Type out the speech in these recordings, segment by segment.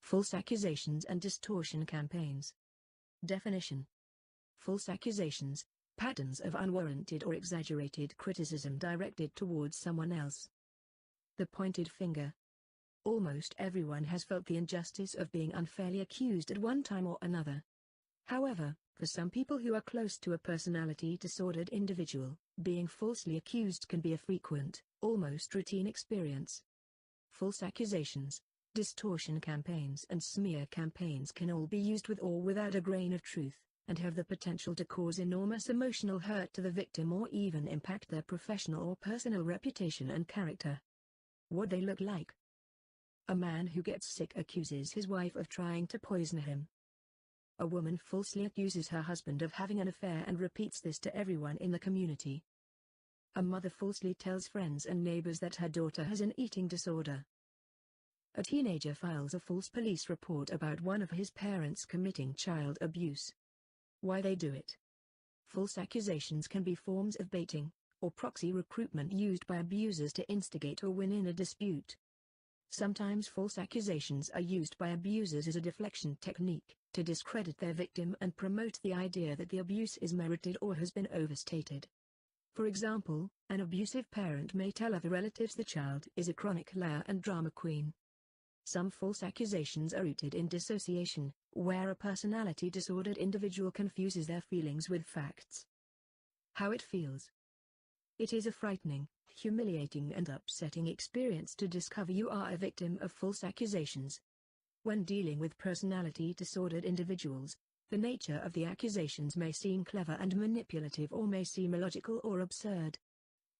False accusations and distortion campaigns. Definition. False accusations, patterns of unwarranted or exaggerated criticism directed towards someone else. The pointed finger. Almost everyone has felt the injustice of being unfairly accused at one time or another. However, for some people who are close to a personality-disordered individual, being falsely accused can be a frequent, almost routine experience. False accusations, distortion campaigns and smear campaigns can all be used with or without a grain of truth, and have the potential to cause enormous emotional hurt to the victim or even impact their professional or personal reputation and character. What they look like. A man who gets sick accuses his wife of trying to poison him. A woman falsely accuses her husband of having an affair and repeats this to everyone in the community. A mother falsely tells friends and neighbors that her daughter has an eating disorder. A teenager files a false police report about one of his parents committing child abuse. Why they do it. False accusations can be forms of baiting, or proxy recruitment used by abusers to instigate or win in a dispute. Sometimes false accusations are used by abusers as a deflection technique, to discredit their victim and promote the idea that the abuse is merited or has been overstated. For example, an abusive parent may tell other relatives the child is a chronic liar and drama queen. Some false accusations are rooted in dissociation, where a personality-disordered individual confuses their feelings with facts. How it feels. It is a frightening, humiliating and upsetting experience to discover you are a victim of false accusations. When dealing with personality-disordered individuals, the nature of the accusations may seem clever and manipulative or may seem illogical or absurd.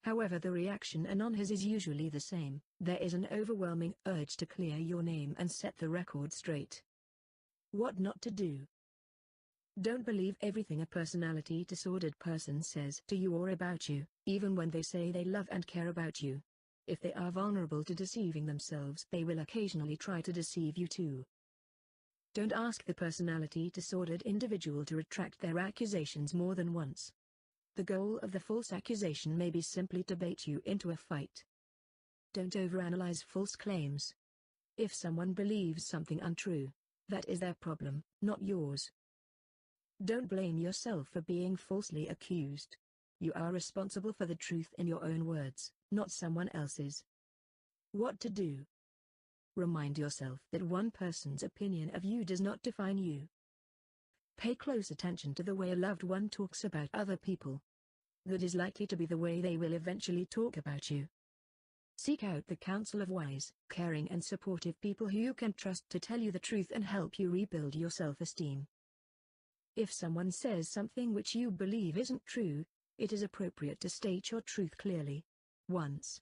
However, the reaction anon has is usually the same. There is an overwhelming urge to clear your name and set the record straight. What not to do. Don't believe everything a personality-disordered person says to you or about you, even when they say they love and care about you. If they are vulnerable to deceiving themselves, they will occasionally try to deceive you too. Don't ask the personality-disordered individual to retract their accusations more than once. The goal of the false accusation may be simply to bait you into a fight. Don't overanalyze false claims. If someone believes something untrue, that is their problem, not yours. Don't blame yourself for being falsely accused. You are responsible for the truth in your own words, not someone else's. What to do? Remind yourself that one person's opinion of you does not define you. Pay close attention to the way a loved one talks about other people. That is likely to be the way they will eventually talk about you. Seek out the counsel of wise, caring and supportive people who you can trust to tell you the truth and help you rebuild your self-esteem. If someone says something which you believe isn't true, it is appropriate to state your truth clearly. Once.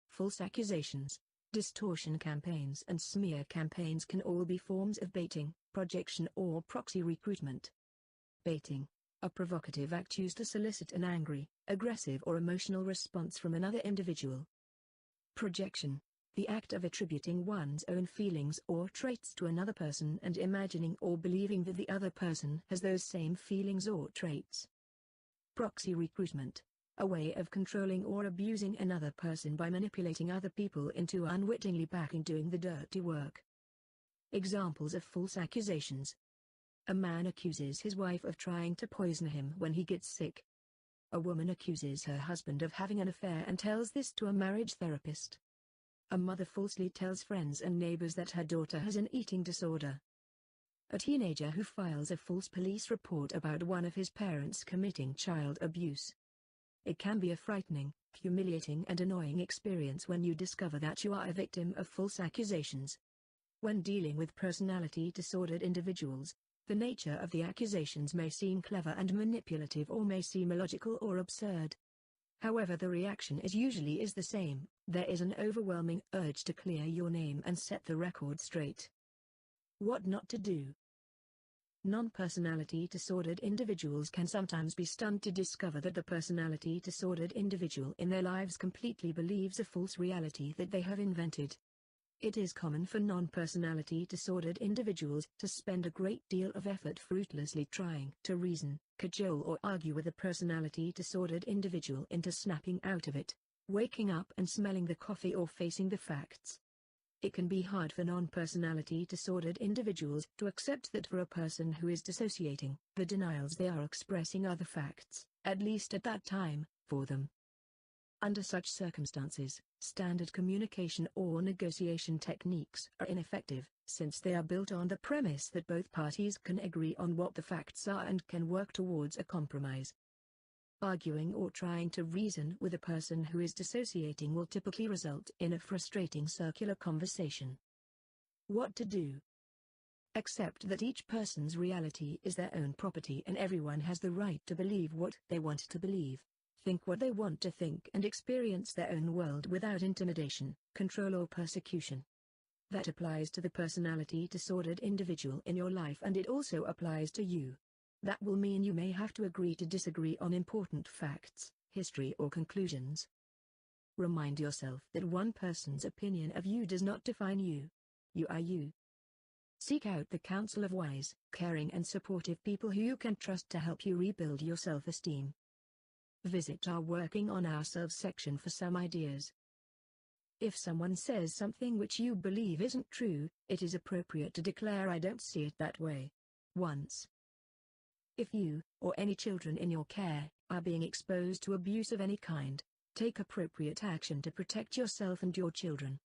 False accusations, distortion campaigns and smear campaigns can all be forms of baiting, projection or proxy recruitment. Baiting. A provocative act used to solicit an angry, aggressive or emotional response from another individual. Projection. The act of attributing one's own feelings or traits to another person and imagining or believing that the other person has those same feelings or traits. Proxy recruitment. A way of controlling or abusing another person by manipulating other people into unwittingly backing doing the dirty work. Examples of false accusations. A man accuses his wife of trying to poison him when he gets sick. A woman accuses her husband of having an affair and tells this to a marriage therapist. A mother falsely tells friends and neighbors that her daughter has an eating disorder. A teenager who files a false police report about one of his parents committing child abuse. It can be a frightening, humiliating and annoying experience when you discover that you are a victim of false accusations. When dealing with personality-disordered individuals, the nature of the accusations may seem clever and manipulative or may seem illogical or absurd. However, the reaction is usually the same. There is an overwhelming urge to clear your name and set the record straight. What not to do. Non-personality disordered individuals can sometimes be stunned to discover that the personality disordered individual in their lives completely believes a false reality that they have invented. It is common for non-personality disordered individuals to spend a great deal of effort fruitlessly trying to reason, cajole or argue with a personality disordered individual into snapping out of it, waking up and smelling the coffee or facing the facts. It can be hard for non-personality disordered individuals to accept that for a person who is dissociating, the denials they are expressing are the facts, at least at that time, for them. Under such circumstances, standard communication or negotiation techniques are ineffective, since they are built on the premise that both parties can agree on what the facts are and can work towards a compromise. Arguing or trying to reason with a person who is dissociating will typically result in a frustrating circular conversation. What to do? Accept that each person's reality is their own property and everyone has the right to believe what they want to believe, think what they want to think and experience their own world without intimidation, control or persecution. That applies to the personality disordered individual in your life and it also applies to you. That will mean you may have to agree to disagree on important facts, history or conclusions. Remind yourself that one person's opinion of you does not define you. You are you. Seek out the counsel of wise, caring and supportive people who you can trust to help you rebuild your self-esteem. Visit our Working on Ourselves section for some ideas. If someone says something which you believe isn't true, it is appropriate to declare "I don't see it that way." Once. If you, or any children in your care, are being exposed to abuse of any kind, take appropriate action to protect yourself and your children.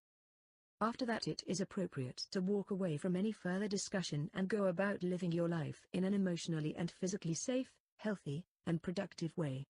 After that, it is appropriate to walk away from any further discussion and go about living your life in an emotionally and physically safe, healthy, and productive way.